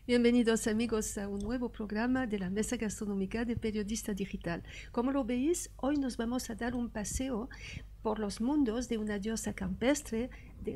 Bienvenidos amigos a un nuevo programa de la Mesa Gastronómica de Periodista Digital. Como lo veis, hoy nos vamos a dar un paseo por los mundos de una diosa campestre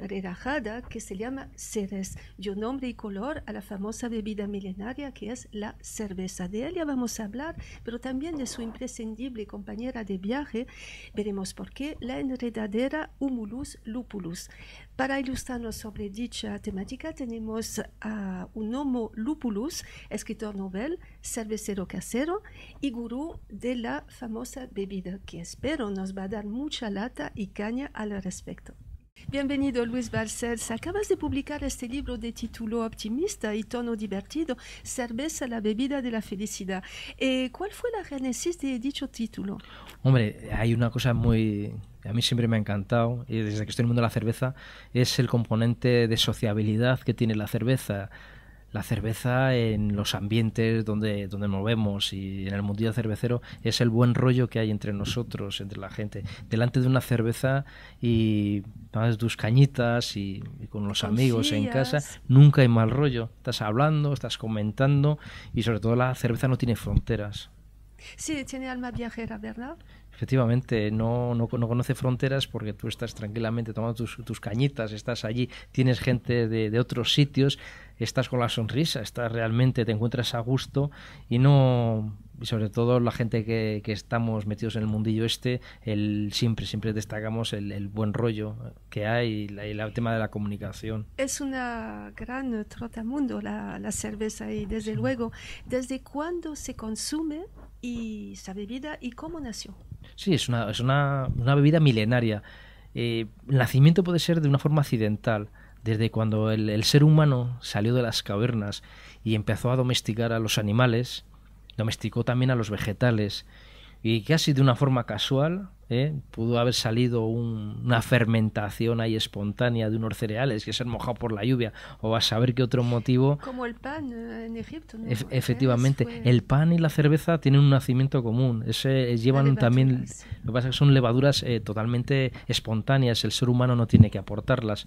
relajada que se llama Ceres, dio nombre y color a la famosa bebida milenaria que es la cerveza. De ella vamos a hablar, pero también de su imprescindible compañera de viaje. Veremos por qué, la enredadera Humulus lupulus. Para ilustrarnos sobre dicha temática tenemos a un Homo lupulus, escritor novel, cervecero casero y gurú de la famosa bebida, que espero nos va a dar mucha lata y caña al respecto. Bienvenido Luis Balcells, acabas de publicar este libro de título optimista y tono divertido, Cerveza, la bebida de la felicidad. ¿Cuál fue la génesis de dicho título? Hombre, hay una cosa muy... A mí siempre me ha encantado, y desde que estoy en el mundo de la cerveza, es el componente de sociabilidad que tiene la cerveza. La cerveza en los ambientes donde nos vemos y en el mundillo cervecero es el buen rollo que hay entre nosotros, entre la gente. Delante de una cerveza y tomas tus cañitas y con los amigos en casa, nunca hay mal rollo. Estás hablando, estás comentando y sobre todo la cerveza no tiene fronteras. Sí, tiene alma viajera, ¿verdad? Efectivamente, no conoce fronteras porque tú estás tranquilamente tomando tus cañitas, estás allí, tienes gente de otros sitios, estás con la sonrisa, estás realmente, te encuentras a gusto y sobre todo la gente que estamos metidos en el mundillo siempre destacamos el buen rollo que hay y el tema de la comunicación. Es una gran trotamundo la cerveza y desde luego, ¿desde cuándo se consume y esa bebida y cómo nació? Sí, es una bebida milenaria. El nacimiento puede ser de una forma accidental, desde cuando el ser humano salió de las cavernas y empezó a domesticar a los animales, domesticó también a los vegetales y casi de una forma casual pudo haber salido una fermentación ahí espontánea de unos cereales que se han mojado por la lluvia o a saber qué otro motivo. Como el pan en Egipto, ¿no? Efectivamente, el pan y la cerveza tienen un nacimiento común. Llevan también, lo que pasa es que son levaduras totalmente espontáneas. El ser humano no tiene que aportarlas.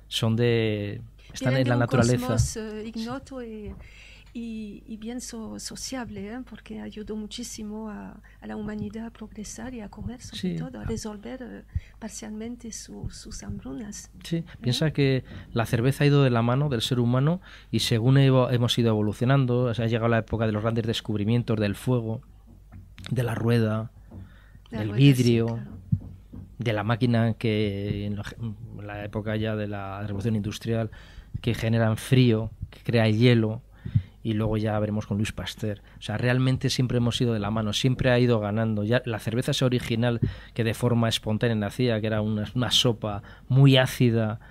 Están en la naturaleza. Cosmos ignoto y bien sociable, porque ayudó muchísimo a la humanidad a progresar y a comer, sobre todo, a resolver parcialmente sus hambrunas. Sí, piensa que la cerveza ha ido de la mano del ser humano y según hemos ido evolucionando, ha llegado la época de los grandes descubrimientos del fuego, de la rueda, del vidrio, sí, claro, de la máquina que en la época ya de la revolución industrial, que generan frío, que crea hielo. Y luego ya veremos con Louis Pasteur. O sea, realmente siempre hemos ido de la mano, siempre ha ido ganando. Ya la cerveza esa original que de forma espontánea nacía, que era una sopa muy ácida,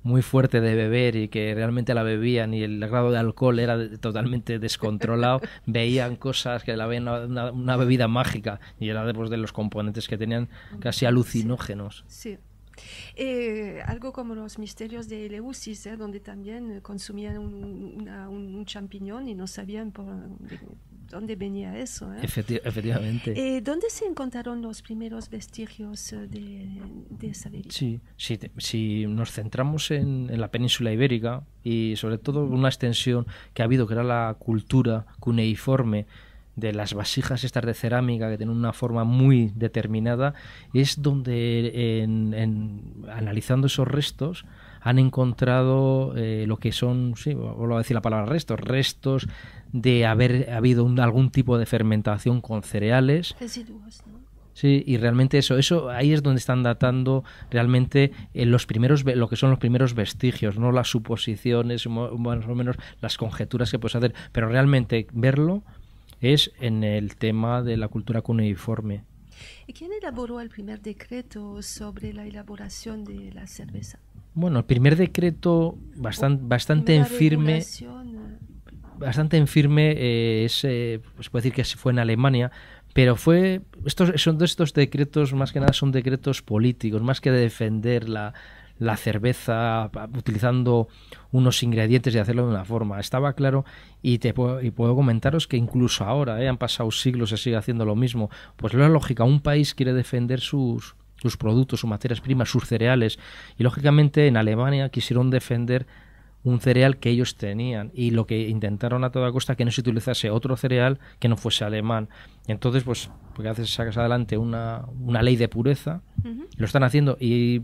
muy fuerte de beber y que realmente la bebían y el grado de alcohol era totalmente descontrolado, veían cosas que la veían una bebida mágica y era después de los componentes que tenían casi alucinógenos. Sí. Algo como los misterios de Eleusis, donde también consumían un champiñón y no sabían por dónde venía eso. Efectivamente. ¿Dónde se encontraron los primeros vestigios de esa bebida? Sí, si nos centramos en la península ibérica y sobre todo una extensión que ha habido, que era la cultura cuneiforme, de las vasijas estas de cerámica que tienen una forma muy determinada, es donde analizando esos restos han encontrado lo que son, sí, vuelvo a decir la palabra restos de haber habido algún tipo de fermentación con cereales. Residuos, ¿no? Sí, y realmente eso ahí es donde están datando realmente lo que son los primeros vestigios, no las suposiciones, más o menos las conjeturas que puedes hacer, pero realmente verlo es en el tema de la cultura cuneiforme. ¿Y quién elaboró el primer decreto sobre la elaboración de la cerveza? Bueno, el primer decreto bastante en firme, se puede decir que fue en Alemania, pero estos decretos más que nada son decretos políticos, más que de defender la cerveza utilizando unos ingredientes y hacerlo de una forma. Estaba claro y puedo comentaros que incluso ahora, han pasado siglos, se sigue haciendo lo mismo. Pues la lógica, un país quiere defender sus productos, sus materias primas, sus cereales y lógicamente en Alemania quisieron defender un cereal que ellos tenían, y lo que intentaron a toda costa que no se utilizase otro cereal que no fuese alemán. Y entonces, pues, porque haces sacas adelante una ley de pureza, lo están haciendo, y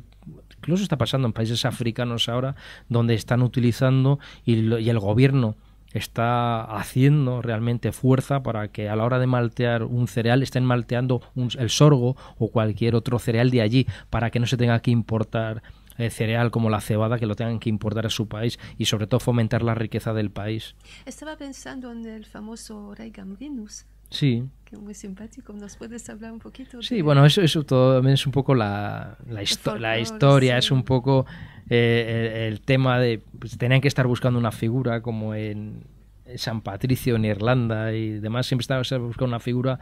incluso está pasando en países africanos ahora, donde están utilizando y el gobierno está haciendo realmente fuerza para que a la hora de maltear un cereal estén malteando el sorgo o cualquier otro cereal de allí, para que no se tenga que importar cereal como la cebada, que lo tengan que importar a su país, y sobre todo fomentar la riqueza del país. Estaba pensando en el famoso rey Gambrinus. Sí. Que es muy simpático. ¿Nos puedes hablar un poquito? Sí, bueno, eso todo también es un poco la historia, sí. Es un poco el tema de, pues, tenían que estar buscando una figura como en San Patricio en Irlanda y demás, siempre estaba buscando una figura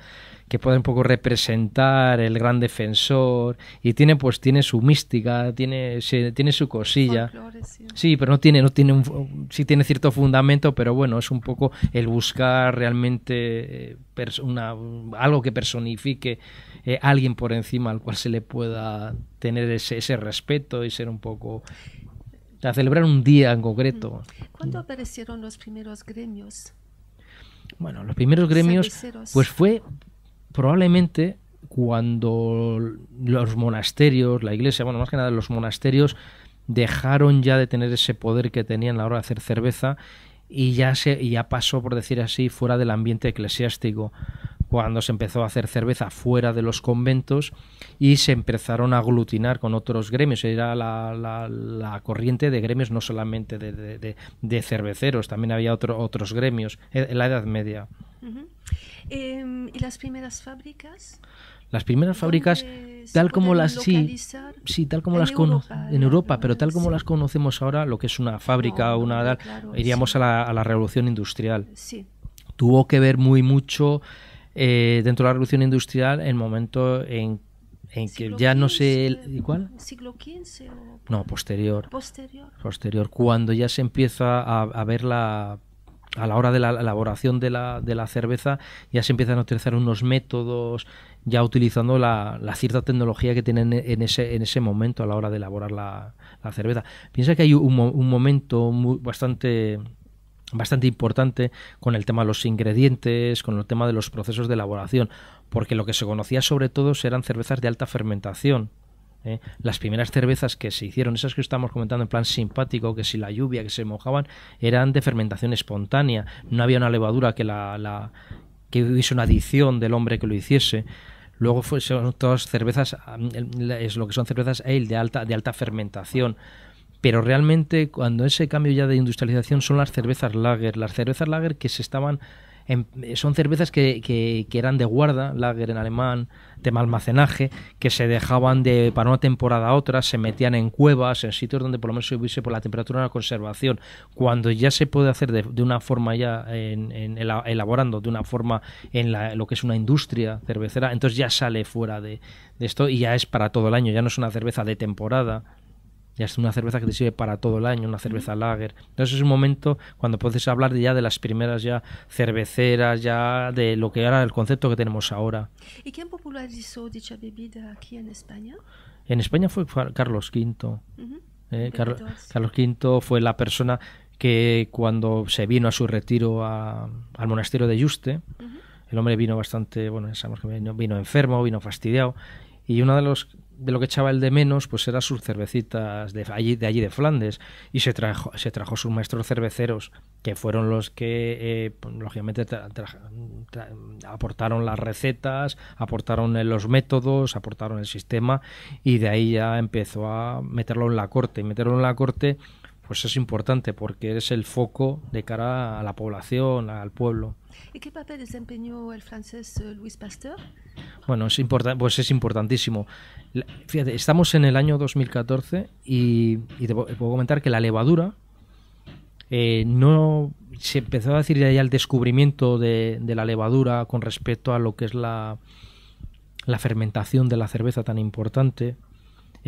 que pueda un poco representar el gran defensor, y tiene su mística, tiene su cosilla. Folklore, sí. Sí, pero sí tiene cierto fundamento, pero bueno, es un poco el buscar realmente algo que personifique a alguien por encima al cual se le pueda tener ese respeto y ser un poco, a celebrar un día en concreto. ¿Cuándo aparecieron los primeros gremios? Bueno, los primeros gremios, pues fue probablemente cuando los monasterios, la iglesia, bueno, más que nada los monasterios, dejaron ya de tener ese poder que tenían a la hora de hacer cerveza, y ya pasó, por decir así, fuera del ambiente eclesiástico, cuando se empezó a hacer cerveza fuera de los conventos y se empezaron a aglutinar con otros gremios. Era la corriente de gremios, no solamente de cerveceros, también había otros gremios en la Edad Media. ¿Y las primeras fábricas? Las primeras fábricas, tal como las en Europa, pero tal como las conocemos ahora, lo que es una fábrica, iríamos a la Revolución Industrial. Sí. Tuvo que ver mucho dentro de la Revolución Industrial el momento en que ya no sé ¿cuál? ¿Siglo XV o...? No, posterior, cuando ya se empieza a ver a la hora de la elaboración de la cerveza, ya se empiezan a utilizar unos métodos, ya utilizando la cierta tecnología que tienen en ese momento a la hora de elaborar la cerveza. Piensa que hay un momento bastante importante con el tema de los ingredientes, con el tema de los procesos de elaboración, porque lo que se conocía sobre todo eran cervezas de alta fermentación. Las primeras cervezas que se hicieron, esas que estamos comentando en plan simpático, que si la lluvia, que se mojaban, eran de fermentación espontánea, no había una levadura que hubiese una adición del hombre que lo hiciese. Luego son todas cervezas, es lo que son cervezas ale de alta fermentación. Pero realmente, cuando ese cambio ya de industrialización, son las cervezas lager. Las cervezas lager que son cervezas que eran de guarda, lager en alemán, de almacenaje, que se dejaban para una temporada a otra, se metían en cuevas, en sitios donde por lo menos se hubiese por la temperatura de la conservación. Cuando ya se puede hacer de una forma ya, elaborando de una forma en lo que es una industria cervecera, entonces ya sale fuera de esto y ya es para todo el año, ya no es una cerveza de temporada. Ya es una cerveza que te sirve para todo el año, una cerveza lager. Entonces es un momento cuando puedes hablar ya de las primeras ya cerveceras, ya de lo que era el concepto que tenemos ahora. ¿Y quién popularizó dicha bebida aquí en España? En España fue Carlos V. Carlos V fue la persona que cuando se vino a su retiro al monasterio de Yuste, el hombre vino bastante, bueno, ya sabemos que vino enfermo, vino fastidiado, y uno de lo que echaba el de menos pues eran sus cervecitas de allí de Flandes, y se trajo sus maestros cerveceros, que fueron los que lógicamente aportaron las recetas, aportaron los métodos, aportaron el sistema, y de ahí ya empezó a meterlo en la corte. Y meterlo en la corte pues es importante porque es el foco de cara a la población, al pueblo. ¿Y qué papel desempeñó el francés Louis Pasteur? Bueno, es importantísimo. Fíjate, estamos en el año 2014 y te puedo comentar que la levadura no se empezó a decir ya el descubrimiento de la levadura con respecto a lo que es la fermentación de la cerveza tan importante.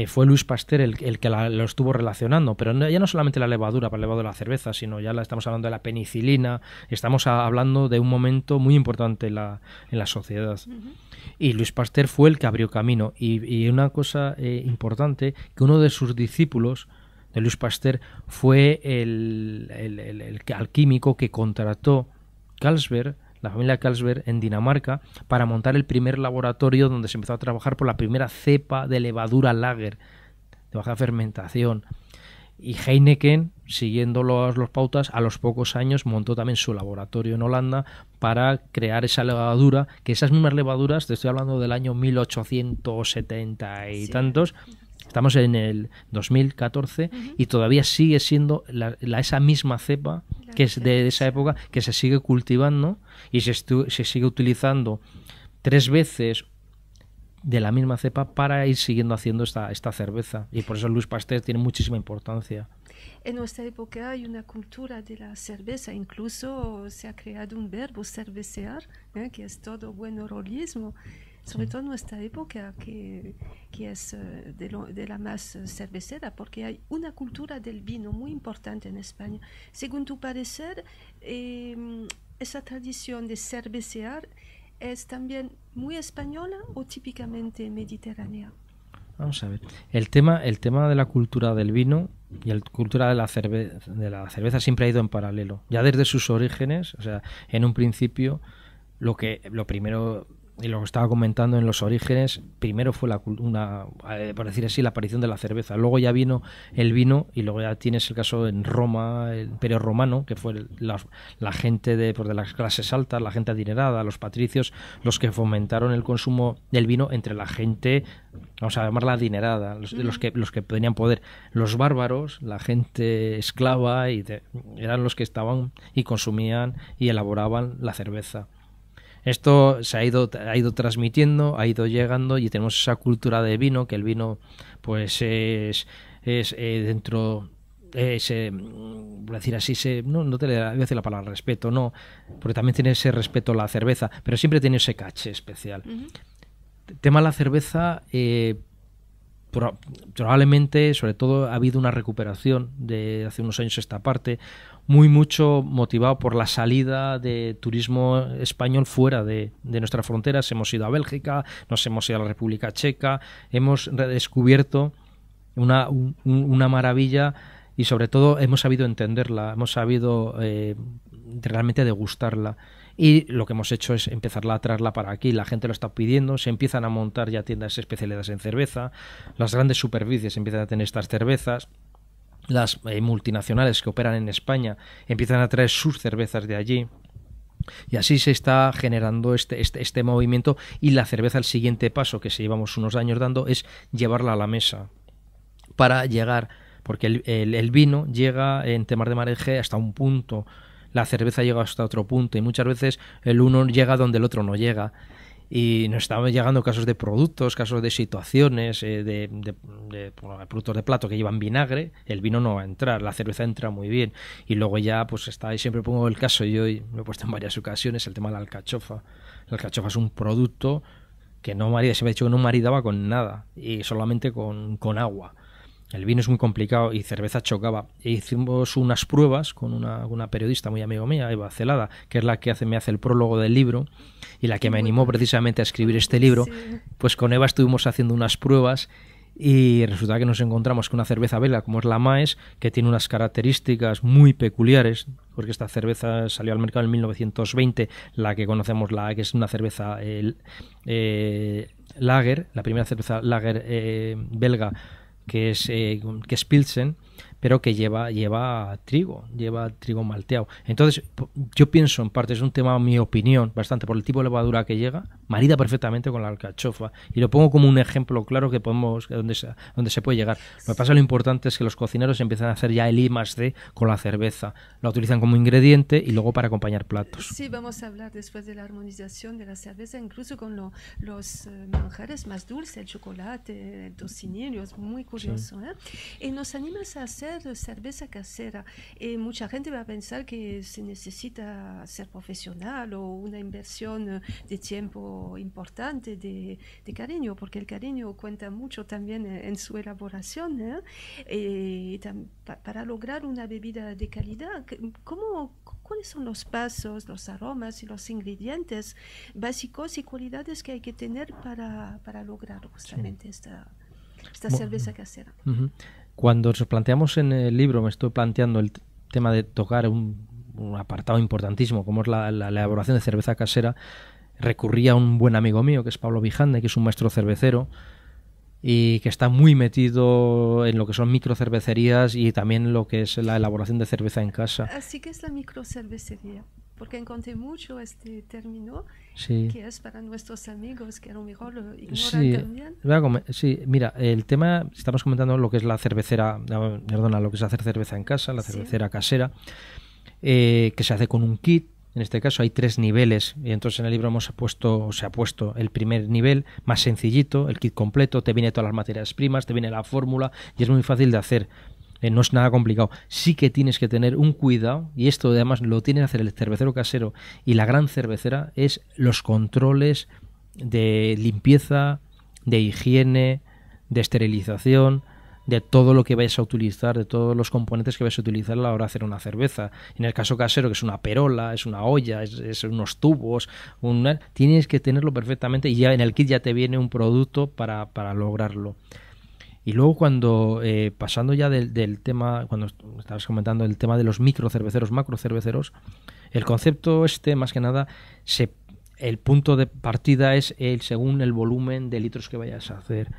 Fue Louis Pasteur el que lo estuvo relacionando, pero ya no solamente la levadura para el levado de la cerveza, sino ya estamos hablando de la penicilina, estamos hablando de un momento muy importante en la sociedad. Y Louis Pasteur fue el que abrió camino. Y una cosa importante, que uno de sus discípulos, de Louis Pasteur fue el alquímico que contrató Carlsberg, la familia Carlsberg, en Dinamarca, para montar el primer laboratorio donde se empezó a trabajar por la primera cepa de levadura lager de baja fermentación. Y Heineken, siguiendo los pautas, a los pocos años montó también su laboratorio en Holanda para crear esa levadura, que esas mismas levaduras, te estoy hablando del año 1870 y tantos, estamos en el 2014 y todavía sigue siendo esa misma cepa que es de esa época, que se sigue cultivando y se sigue utilizando 3 veces de la misma cepa para ir siguiendo haciendo esta cerveza, y por eso Louis Pasteur tiene muchísima importancia. En nuestra época hay una cultura de la cerveza, incluso se ha creado un verbo, cervecear, que es todo buen oralismo, sobre todo en nuestra época, que es de la más cervecera, porque hay una cultura del vino muy importante en España. Según tu parecer, esa tradición de cervecear ¿es también muy española o típicamente mediterránea? Vamos a ver. El tema de la cultura del vino y la cultura de la cerveza siempre ha ido en paralelo. Ya desde sus orígenes, o sea, en un principio, lo primero, y lo que estaba comentando en los orígenes, primero fue por decir así, la aparición de la cerveza. Luego ya vino el vino, y luego ya tienes el caso en Roma, el Imperio Romano, que fue la gente de las clases altas, la gente adinerada, los patricios, los que fomentaron el consumo del vino entre la gente, vamos a llamarla adinerada, los que tenían poder. Los bárbaros, la gente esclava, eran los que estaban y consumían y elaboraban la cerveza. Esto se ha ido transmitiendo, ha ido llegando, y tenemos esa cultura de vino, que el vino pues es dentro, por decir así, no te voy a decir la palabra respeto, no, porque también tiene ese respeto a la cerveza, pero siempre tiene ese caché especial. Tema de la cerveza, probablemente, sobre todo, ha habido una recuperación de hace unos años esta parte, mucho motivado por la salida de turismo español fuera de nuestras fronteras. Hemos ido a Bélgica, nos hemos ido a la República Checa, hemos redescubierto una maravilla, y sobre todo hemos sabido entenderla, hemos sabido realmente degustarla. Y lo que hemos hecho es empezar a traerla para aquí. La gente lo está pidiendo, se empiezan a montar ya tiendas especializadas en cerveza, las grandes superficies empiezan a tener estas cervezas, las multinacionales que operan en España empiezan a traer sus cervezas de allí, y así se está generando este movimiento. Y la cerveza, el siguiente paso que llevamos unos años dando, es llevarla a la mesa, para llegar, porque el vino llega en temas de maridaje hasta un punto, la cerveza llega hasta otro punto, y muchas veces el uno llega donde el otro no llega. Y nos están llegando casos de productos, casos de situaciones, de productos de plato que llevan vinagre. El vino no va a entrar, la cerveza entra muy bien. Y luego ya pues está, y siempre pongo el caso, yo me he puesto en varias ocasiones, el tema de la alcachofa. La alcachofa es un producto que no marida, se me ha dicho que no maridaba con nada, y solamente con agua. El vino es muy complicado, y cerveza chocaba. E hicimos unas pruebas con una periodista muy amiga mía, Eva Celada, que es la que me hace el prólogo del libro, y la que me animó precisamente a escribir este libro. Pues con Eva estuvimos haciendo unas pruebas, y resulta que nos encontramos con una cerveza belga como es la Maes, que tiene unas características muy peculiares, porque esta cerveza salió al mercado en 1920, la que conocemos, que es una cerveza lager, la primera cerveza lager belga, que es Pilsen, pero que lleva trigo malteado. Entonces, yo pienso, en parte, es un tema, mi opinión, bastante por el tipo de levadura que llega, marida perfectamente con la alcachofa. Y lo pongo como un ejemplo claro que podemos, donde se puede llegar. Lo que pasa, lo importante es que los cocineros empiezan a hacer ya el I+D con la cerveza. La utilizan como ingrediente y luego para acompañar platos. Sí, vamos a hablar después de la armonización de la cerveza, incluso con los manjares más dulces, el chocolate, el tocinillo, es muy curioso. Sí. Y nos animas a hacer cerveza casera. Mucha gente va a pensar que se necesita ser profesional o una inversión de tiempo importante, de cariño, porque el cariño cuenta mucho también en su elaboración. Para lograr una bebida de calidad, ¿cuáles son los pasos, los aromas y los ingredientes básicos y cualidades que hay que tener para lograr justamente esta cerveza casera? Cuando nos planteamos en el libro, me estoy planteando el tema de tocar un apartado importantísimo, como es la elaboración de cerveza casera, recurrí a un buen amigo mío, que es Pablo Vijande, que es un maestro cervecero, y que está muy metido en lo que son microcervecerías y también lo que es la elaboración de cerveza en casa. Así que es la microcervecería, porque encontré mucho este término, Sí. que es para nuestros amigos que a lo mejor lo ignoran Sí, también. sí, mira, el tema, estamos comentando lo que es la cervecera, perdona, lo que es hacer cerveza en casa, la cervecera casera, que se hace con un kit. En este caso hay 3 niveles, y entonces en el libro se ha puesto el primer nivel, más sencillito, el kit completo, te viene todas las materias primas, te viene la fórmula y es muy fácil de hacer. No es nada complicado. Sí que tienes que tener un cuidado, y esto además lo tiene que hacer el cervecero casero y la gran cervecera, es los controles de limpieza, de higiene, de esterilización, de todo lo que vayas a utilizar, de todos los componentes que vayas a utilizar a la hora de hacer una cerveza. En el caso casero, que es una perola, es una olla, es unos tubos, tienes que tenerlo perfectamente, y ya en el kit ya te viene un producto para lograrlo. Y luego cuando, pasando ya del tema, cuando estabas comentando el tema de los microcerveceros, macrocerveceros, el concepto más que nada, el punto de partida es según el volumen de litros que vayas a hacer.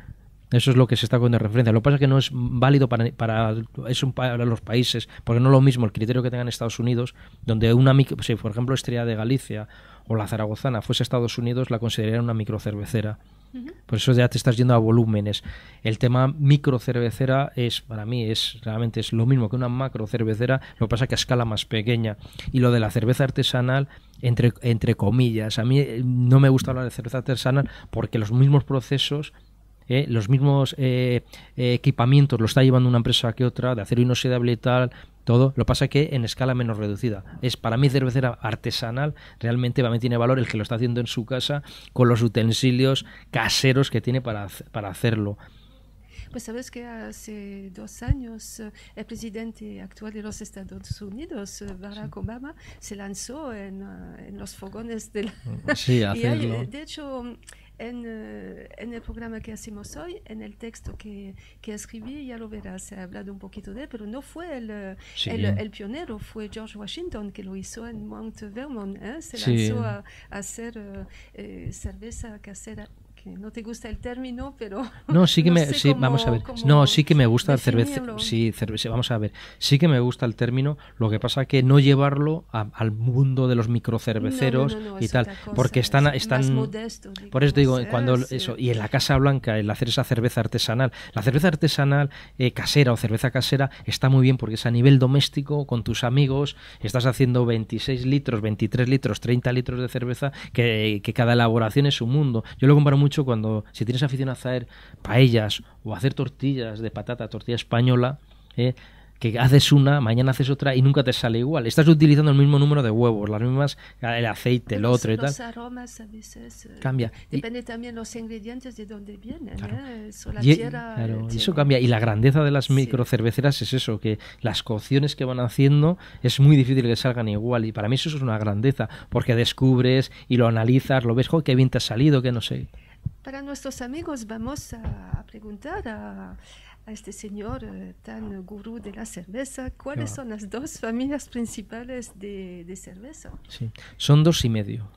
Eso es lo que se está poniendo de referencia. Lo que pasa es que no es válido para los países, porque no es lo mismo el criterio que tengan Estados Unidos, donde si por ejemplo Estrella de Galicia o la zaragozana fuese Estados Unidos, la considerarían una microcervecera. Por eso ya te estás yendo a volúmenes. El tema microcervecera para mí realmente es lo mismo que una macrocervecera, lo que pasa es que a escala más pequeña. Y lo de la cerveza artesanal, entre comillas, a mí no me gusta hablar de cerveza artesanal porque los mismos procesos, los mismos equipamientos lo está llevando una empresa que otra, de acero inoxidable y tal, todo. Lo pasa que en escala menos reducida. Para mí cervecera artesanal realmente para mí tiene valor el que lo está haciendo en su casa con los utensilios caseros que tiene para hacerlo. Pues sabes que hace 2 años el presidente actual de los Estados Unidos, Barack Obama, se lanzó en los fogones de la... Sí, hacerlo. Y de hecho, en el programa que hacemos hoy, en el texto que escribí, ya lo verás, se ha hablado un poquito de él, pero no fue el pionero, fue George Washington que lo hizo en Mount Vernon, se lanzó a hacer cerveza casera. No te gusta el término, pero no, sí que vamos a ver. No, sí que me gusta el cerveza. Sí, vamos a ver. Sí que me gusta el término, lo que pasa que no llevarlo al mundo de los microcerveceros y tal, porque están más modesto, por eso te digo, y en la Casa Blanca, el hacer esa cerveza artesanal, la cerveza artesanal casera o cerveza casera está muy bien porque es a nivel doméstico, con tus amigos, estás haciendo 26 litros, 23 litros, 30 litros de cerveza, que cada elaboración es un mundo. Yo lo comparo mucho si tienes afición a hacer paellas o a hacer tortillas de patata, tortilla española, que haces una, mañana haces otra y nunca te sale igual. Estás utilizando el mismo número de huevos, las mismas, el aceite, el otro y tal. Los aromas a veces cambia. Depende también los ingredientes de dónde vienen. Claro. La tierra, claro, y eso cambia. Y la grandeza de las microcerveceras es eso, que las cocciones que van haciendo es muy difícil que salgan igual. Y para mí eso es una grandeza, porque descubres y lo analizas, lo ves, qué bien te ha salido, que no sé. Para nuestros amigos vamos a preguntar a este señor tan gurú de la cerveza, ¿cuáles son las 2 familias principales de cerveza? Sí, son 2 y medio.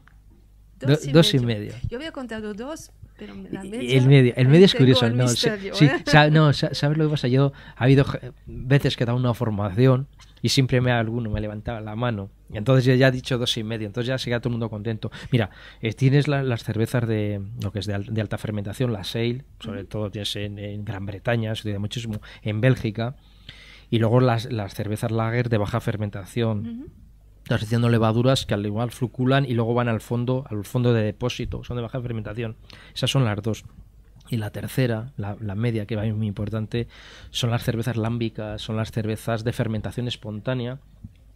2 y medio. Yo había contado 2, pero la media... El medio es curioso. Misterio, ¿sabes lo que pasa? Ha habido veces que he dado una formación y siempre alguno me levantaba la mano. Y entonces yo ya he dicho 2 y medio, entonces ya se queda todo el mundo contento. Mira, tienes las cervezas de lo que es de alta fermentación, la ale, sobre todo tienes en Gran Bretaña, se utiliza muchísimo, en Bélgica, y luego las cervezas lager de baja fermentación. Estás haciendo levaduras que al igual fluculan y luego van al fondo de depósito, son de baja fermentación. Esas son las 2. Y la tercera, la media, que es muy importante, son las cervezas lámbicas, son las cervezas de fermentación espontánea,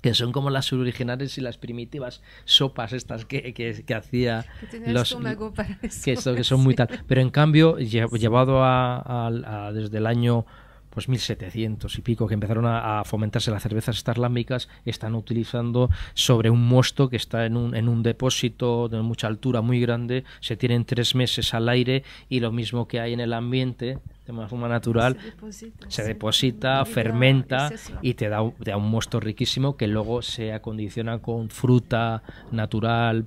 que son como las originales y las primitivas sopas estas que hacía los para eso. Que son muy tal. Pero en cambio, llevado desde el año 1700 y pico, que empezaron a fomentarse las cervezas estas lámbicas, están utilizando sobre un mosto que está en un depósito de mucha altura, muy grande, se tienen 3 meses al aire y lo mismo que hay en el ambiente de una forma natural, se deposita, fermenta y te da un mosto riquísimo que luego se acondiciona con fruta natural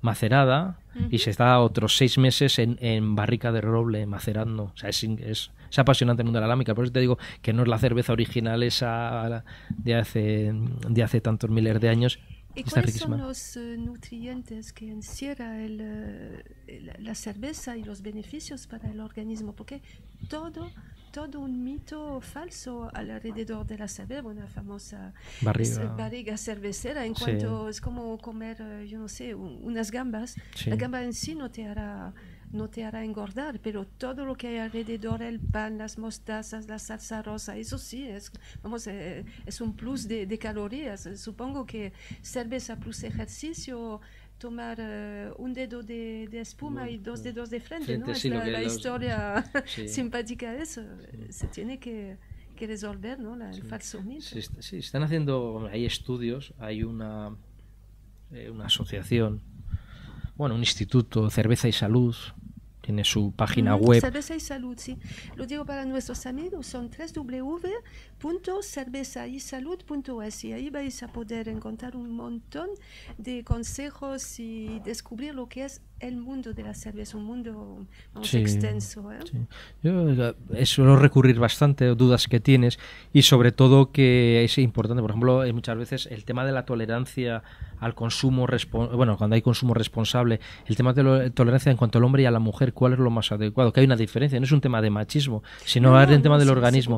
macerada y se está otros 6 meses en barrica de roble macerando. O sea, es apasionante el mundo de la lámica. Por eso te digo que no es la cerveza original esa de hace tantos miles de años. ¿Y cuáles son los nutrientes que encierra la cerveza y los beneficios para el organismo? Porque todo un mito falso alrededor de la cerveza, una famosa barriga cervecera, en cuanto es como comer, yo no sé, unas gambas. La gamba en sí no te hará engordar, pero todo lo que hay alrededor, el pan, las mostazas, la salsa rosa, eso sí, es un plus de calorías. Supongo que cerveza plus ejercicio, tomar un dedo de espuma y 2 dedos de frente, ¿no? Sí, es la historia simpática de eso. Se tiene que resolver, ¿no? El falso mito. Sí, están haciendo, hay estudios, hay una asociación, un instituto, Cerveza y Salud, tiene su página web. Cerveza y Salud, sí. Lo digo para nuestros amigos, son www.cervezaysalud.es y ahí vais a poder encontrar un montón de consejos y descubrir lo que es el mundo de la cerveza, un mundo extenso. Sí. Yo suelo recurrir bastante a dudas que tienes y sobre todo que es importante, por ejemplo, muchas veces el tema de la tolerancia al consumo, cuando hay consumo responsable, el tema de la tolerancia en cuanto al hombre y a la mujer, ¿cuál es lo más adecuado? Que hay una diferencia, no es un tema de machismo, sino el tema del organismo.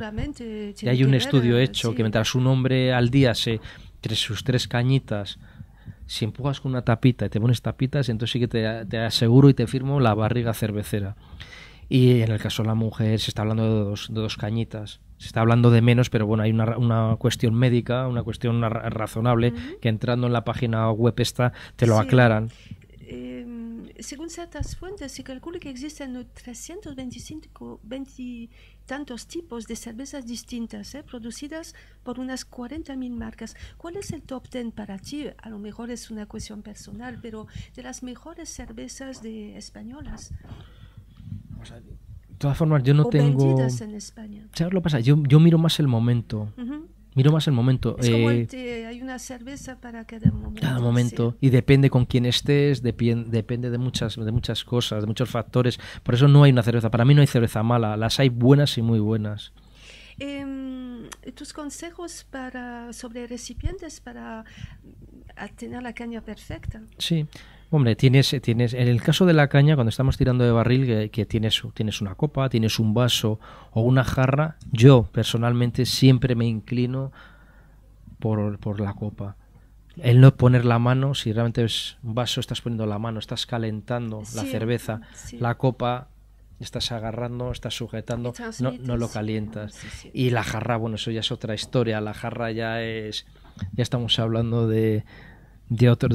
Y hay un estudio hecho que mientras un hombre al día sus 3 cañitas, si empujas con una tapita y te pones tapitas, entonces sí que te aseguro y te firmo la barriga cervecera. Y en el caso de la mujer se está hablando de dos cañitas. Se está hablando de menos, pero bueno, hay una cuestión médica, una cuestión razonable, que entrando en la página web te lo aclaran. Según ciertas fuentes, se calcula que existen 325 tantos tipos de cervezas distintas, producidas por unas 40.000 marcas. ¿Cuál es el top 10 para ti? A lo mejor es una cuestión personal, pero de las mejores cervezas españolas. De todas formas, yo no tengo... vendidas en España. ¿Sabes lo que pasa? Yo miro más el momento. Miro más el momento. Es como hay una cerveza para cada momento. Cada momento. Sí. Y depende con quién estés, depende de muchas cosas, de muchos factores. Por eso no hay una cerveza. Para mí no hay cerveza mala. Las hay buenas y muy buenas. ¿Tus consejos sobre recipientes para tener la caña perfecta? Sí. Hombre, tienes en el caso de la caña, cuando estamos tirando de barril, que tienes una copa, tienes un vaso o una jarra, yo personalmente siempre me inclino por la copa. El no poner la mano, si realmente es un vaso, estás poniendo la mano, estás calentando la cerveza, la copa estás agarrando, estás sujetando, no lo calientas. Y la jarra, eso ya es otra historia. La jarra ya estamos hablando de otro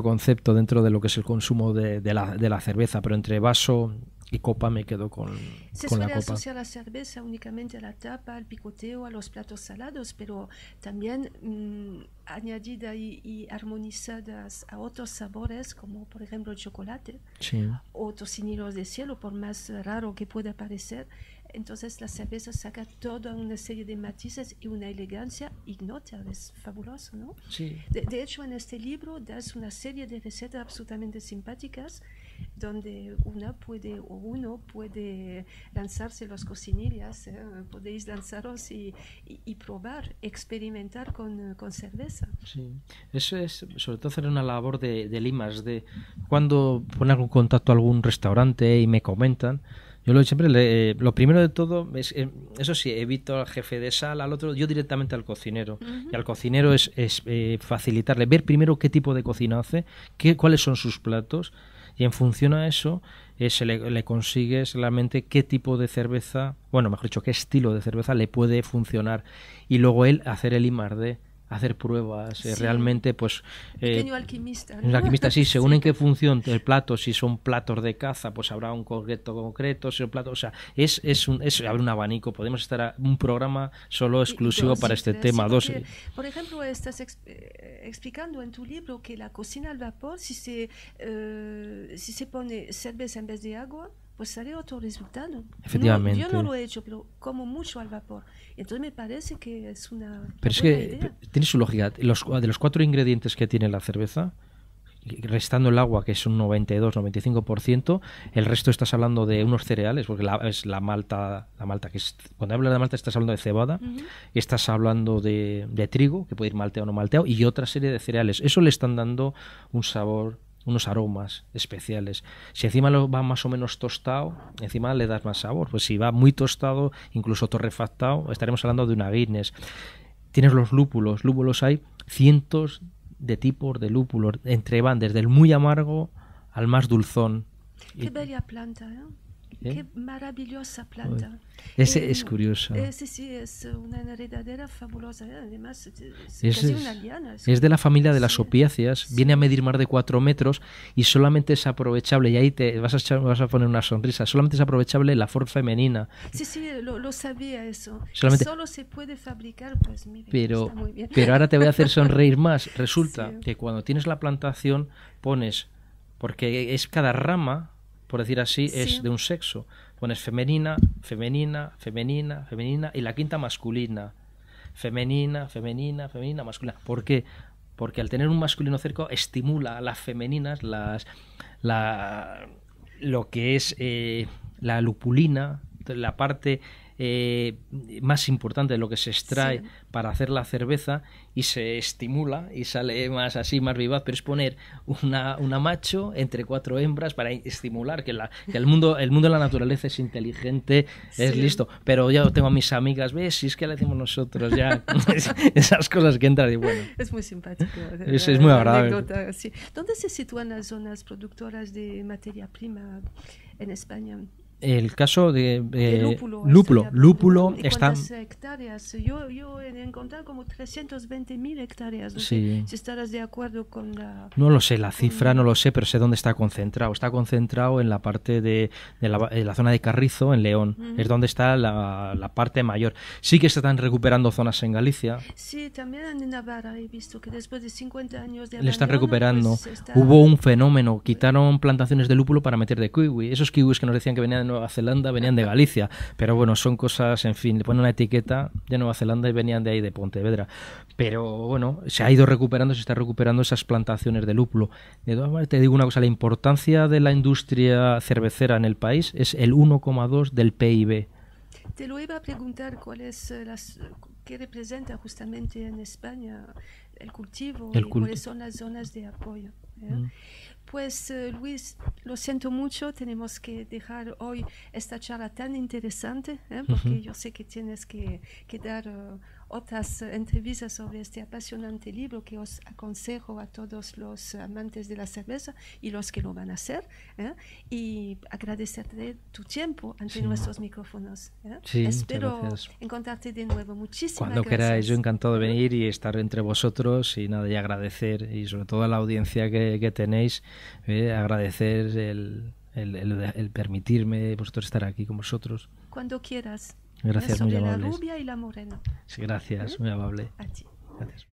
concepto dentro de lo que es el consumo de la cerveza, pero entre vaso y copa me quedo con la copa. Se suele asociar la cerveza únicamente a la tapa, al picoteo, a los platos salados, pero también añadida y armonizadas a otros sabores, como por ejemplo el chocolate o tocinilos de cielo, por más raro que pueda parecer. Entonces la cerveza saca toda una serie de matices y una elegancia ignota, es fabuloso, ¿no? Sí. De hecho, en este libro das una serie de recetas absolutamente simpáticas donde uno puede lanzarse los cocinillas, podéis lanzaros y probar, experimentar con cerveza. Sí, eso es sobre todo hacer una labor de limas, de cuando poner en contacto a algún restaurante y me comentan. Yo lo primero de todo es, eso sí, evito al jefe de sala, al otro, yo directamente al cocinero. Y al cocinero es facilitarle, ver primero qué tipo de cocina hace, cuáles son sus platos, y en función a eso le consigues realmente qué tipo de cerveza, mejor dicho, qué estilo de cerveza le puede funcionar. Y luego él hacer el I+D, hacer pruebas, realmente pues... pequeño alquimista. El alquimista, sí, según en qué función el plato, si son platos de caza, pues habrá un concreto, si el plato, o sea, habrá un abanico, podemos estar un programa solo exclusivo para este tema. Porque, por ejemplo, estás explicando en tu libro que la cocina al vapor, si se pone cerveza en vez de agua, pues sale otro resultado. Efectivamente. Yo no lo he hecho, pero como mucho al vapor. Entonces me parece que es una Pero es buena que idea. tiene su lógica. De los 4 ingredientes que tiene la cerveza, restando el agua, que es un 92-95%, el resto estás hablando de unos cereales, porque es la malta, que es, cuando hablas de malta estás hablando de cebada, y estás hablando de trigo, que puede ir malteado o no malteado, y otra serie de cereales. Eso le están dando un sabor, unos aromas especiales. Si encima lo va más o menos tostado, encima le das más sabor. Pues si va muy tostado, incluso torrefactado, estaremos hablando de una Guinness. Tienes los lúpulos. Lúpulos hay cientos de tipos de lúpulos. Van desde el muy amargo al más dulzón. Qué bella planta, ¿eh? Qué maravillosa planta. Es curioso. Sí, es una enredadera fabulosa. Además, es Es casi una liana. Es de la familia de las opiáceas. Sí. Viene a medir más de 4 metros y solamente es aprovechable, y ahí te vas a poner una sonrisa, solamente es aprovechable la flor femenina. Sí, lo sabía eso. Solamente... Solo se puede fabricar, pues mire, está muy bien. Pero ahora te voy a hacer sonreír más. Resulta Sí. que cuando tienes la plantación pones, porque es cada rama, por decir así, Sí. es de un sexo. Pones femenina, femenina, femenina, femenina y la quinta masculina. Femenina, femenina, femenina, masculina. ¿Por qué? Porque al tener un masculino cerca estimula a las femeninas lo que es la lupulina, la parte más importante de lo que se extrae para hacer la cerveza, y se estimula y sale más así, más vivaz. Pero es poner una macho entre 4 hembras para estimular que el mundo de la naturaleza es inteligente, es listo. Pero ya tengo a mis amigas, ves, si es que le decimos nosotros ya esas cosas que entran y bueno. Es muy simpático. Es muy agradable. Anécdota, sí. ¿Dónde se sitúan las zonas productoras de materia prima en España? El caso de lúpulo está... ¿Cuántas hectáreas? Yo he encontrado como 320.000 hectáreas. No sé si estarás de acuerdo con la... No lo sé, la cifra no lo sé, pero sé dónde está concentrado. Está concentrado en la parte de la zona de Carrizo, en León. Es donde está la parte mayor. Sí que se están recuperando zonas en Galicia. Sí, también en Navarra he visto que después de 50 años de abandono, le están recuperando. Pues Hubo un fenómeno, quitaron plantaciones de lúpulo para meter de kiwi. Esos kiwis que nos decían que venían de Nueva Zelanda venían de Galicia, pero bueno, son cosas, en fin, le ponen una etiqueta de Nueva Zelanda y venían de ahí, de Pontevedra. Pero bueno, se ha ido recuperando, se está recuperando esas plantaciones de lúpulo. De todas maneras, te digo una cosa, la importancia de la industria cervecera en el país es el 1,2 del PIB. Te lo iba a preguntar qué representa justamente en España el cultivo y cuáles son las zonas de apoyo. Pues Luis, lo siento mucho, tenemos que dejar hoy esta charla tan interesante, porque yo sé que tienes que dar otras entrevistas sobre este apasionante libro que os aconsejo a todos los amantes de la cerveza y los que lo van a hacer, y agradecerte tu tiempo ante nuestros micrófonos. Sí, espero encontrarte de nuevo. Muchísimas Cuando gracias. queráis, yo encantado de venir y estar entre vosotros, y nada, y agradecer, y sobre todo a la audiencia que tenéis, agradecer el permitirme vosotros estar aquí con vosotros. Cuando quieras. Gracias, muy sobre amables. la rubia y la morena. Sí, gracias, muy amable. A ti. Gracias.